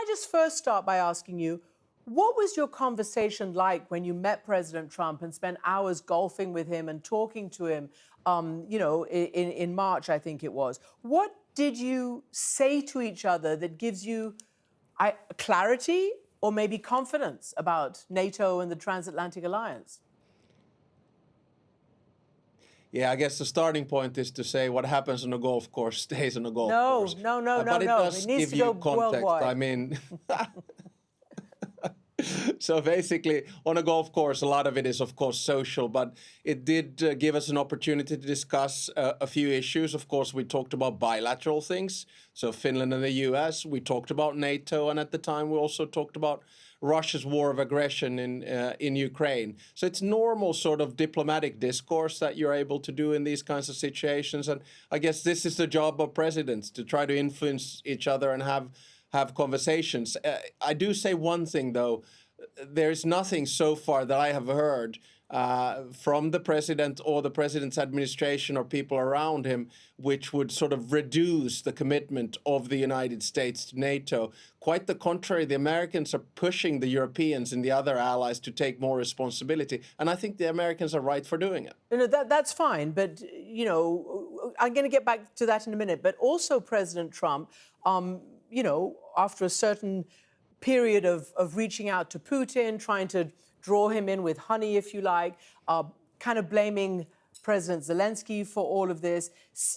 I just first start by asking you, what was your conversation like when you met President Trump and spent hours golfing with him and talking to him, in March, I think it was? What did you say to each other that gives you clarity or maybe confidence about NATO and the transatlantic alliance? Yeah, I guess the starting point is to say what happens on a golf course stays on a golf No, course. no, no, no, But it no. does It needs give to you go context. I worldwide. mean, so basically, on a golf course, a lot of it is, of course, social, but it did give us an opportunity to discuss a few issues. Of course, we talked about bilateral things, so Finland and the US. We talked about NATO, and at the time, we also talked about Russia's war of aggression in Ukraine. So it's normal sort of diplomatic discourse that you're able to do in these kinds of situations. And I guess this is the job of presidents, to try to influence each other and have conversations. I do say one thing, though. There's nothing so far that I have heard from the president or the president's administration or people around him which would sort of reduce the commitment of the United States to NATO. Quite the contrary, the Americans are pushing the Europeans and the other allies to take more responsibility. And I think the Americans are right for doing it. No, that's fine. But, I'm going to get back to that in a minute. But also President Trump, after a certain period of reaching out to Putin, trying to draw him in with honey, if you like, kind of blaming President Zelensky for all of this.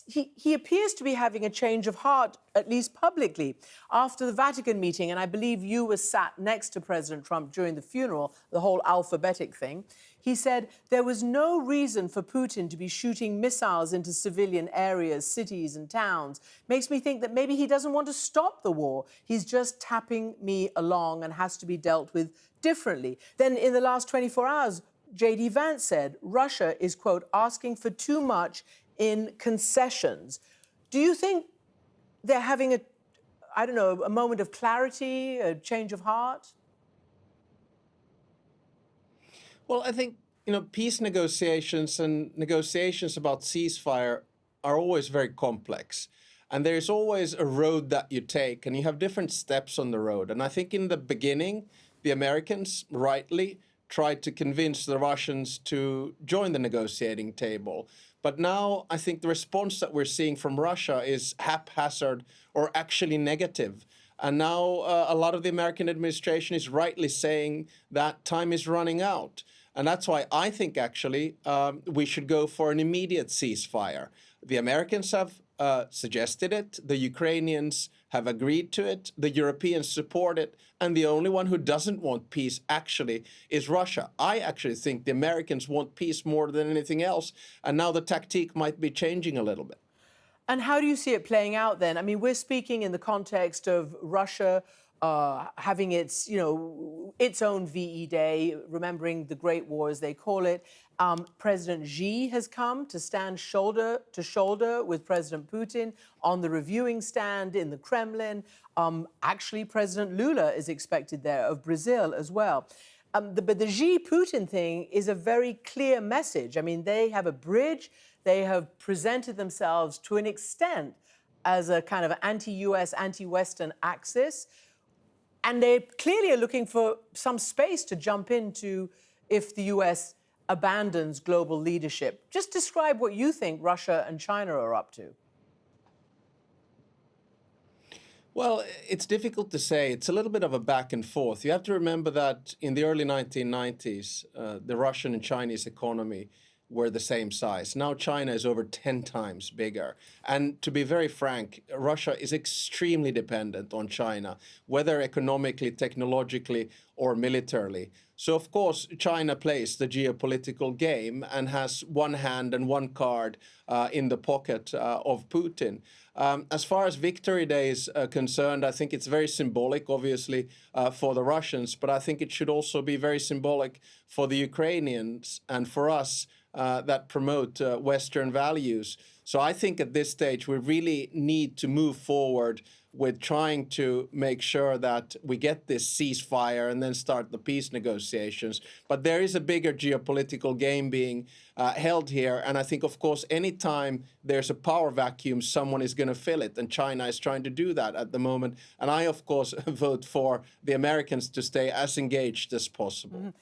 He appears to be having a change of heart, at least publicly, after the Vatican meeting. And I believe you were sat next to President Trump during the funeral, the whole alphabetic thing. He said there was no reason for Putin to be shooting missiles into civilian areas, cities and towns. Makes me think that maybe he doesn't want to stop the war. He's just tapping me along and has to be dealt with differently. Then in the last 24 hours, J.D. Vance said Russia is, quote, asking for too much in concessions. Do you think they're having a moment of clarity, a change of heart? Well, I think, peace negotiations and negotiations about ceasefire are always very complex. And there's always a road that you take, and you have different steps on the road. And I think in the beginning, the Americans rightly tried to convince the Russians to join the negotiating table. But now I think the response that we're seeing from Russia is haphazard or actually negative. And now a lot of the American administration is rightly saying that time is running out. And that's why I think actually we should go for an immediate ceasefire. The Americans have suggested it. The Ukrainians have agreed to it. The Europeans support it. And the only one who doesn't want peace actually is Russia. I actually think the Americans want peace more than anything else. And now the tactique might be changing a little bit. And how do you see it playing out then? I mean, we're speaking in the context of Russia having its own VE Day, remembering the Great War, as they call it. President Xi has come to stand shoulder to shoulder with President Putin on the reviewing stand in the Kremlin. Actually, President Lula is expected there, of Brazil as well. But the Xi-Putin thing is a very clear message. I mean, they have a bridge. They have presented themselves to an extent as a kind of anti-US, anti-Western axis. And they clearly are looking for some space to jump into if the US abandons global leadership. Just describe what you think Russia and China are up to. Well, it's difficult to say. It's a little bit of a back and forth. You have to remember that in the early 1990s, the Russian and Chinese economy were the same size. Now China is over 10 times bigger. And to be very frank, Russia is extremely dependent on China, whether economically, technologically, or militarily. So, of course, China plays the geopolitical game and has one hand and one card in the pocket of Putin. As far as Victory Day is concerned, I think it's very symbolic, obviously, for the Russians, but I think it should also be very symbolic for the Ukrainians and for us that promote Western values. So I think at this stage we really need to move forward with trying to make sure that we get this ceasefire and then start the peace negotiations. But there is a bigger geopolitical game being held here. And I think, of course, anytime there's a power vacuum, someone is going to fill it. And China is trying to do that at the moment. And I, of course, vote for the Americans to stay as engaged as possible.